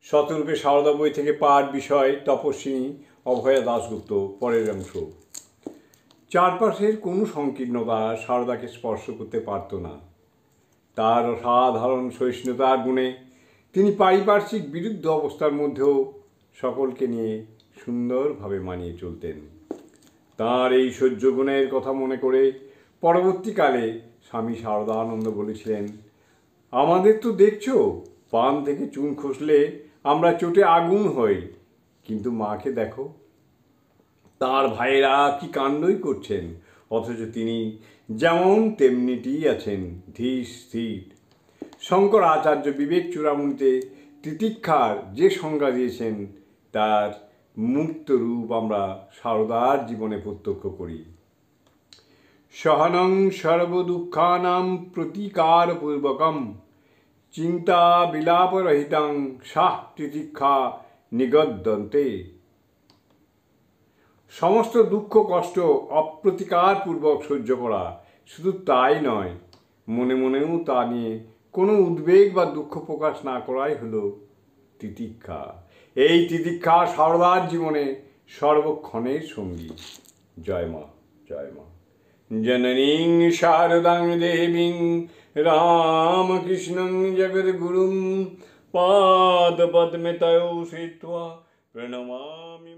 শতরূপে সারদা বই থেকে পাঠ, বিষয় তপস্বিনী অভয়া দাশগুপ্ত। পরের অংশ। চারপাশের কোনো সংকীর্ণতা সারদাকে স্পর্শ করতে পারত না। তার অসাধারণ সহিষ্ণুতার গুণে তিনি পারিপার্শ্বিক বিরুদ্ধ অবস্থার মধ্যেও সকলকে নিয়ে সুন্দরভাবে মানিয়ে চলতেন। তাঁর এই সহ্য গুণের কথা মনে করে পরবর্তীকালে স্বামী শারদানন্দ বলেছিলেন, আমাদের তো দেখছো পান থেকে চুন খসলে আমরা চোটে আগুন হই, কিন্তু মাকে দেখো, তার ভাইয়েরা কি কাণ্ডই করছেন, অথচ তিনি যেমন তেমনিটি আছেন, ধীর স্থির। শঙ্কর আচার্য বিবেক চূড়ামণিতে তিতিক্ষার যে সংজ্ঞা দিয়েছেন তার মূর্ত রূপ আমরা সারদার জীবনে প্রত্যক্ষ করি। সহনং সর্বদুঃখানাং প্রতিকারপূর্বকম চিন্তা বিলাপরহিতং সাহ তিতিক্ষা নিগদ্যন্তে। সমস্ত দুঃখ কষ্ট অপ্রতিকারপূর্বক সহ্য করা, শুধু তাই নয়, মনে মনেও তা নিয়ে কোনো উদ্বেগ বা দুঃখ প্রকাশ না করাই হলো তিতিক্ষা। এই তিতিক্ষা সারদার জীবনে সর্বক্ষণের সঙ্গী। জয় মা, জয় মা। জননীং শারদাং দেবীং রামকৃষ্ণং জগদ্গুরুং পাদপদ্মে তয়ো শ্রিত্বা প্রণমামি।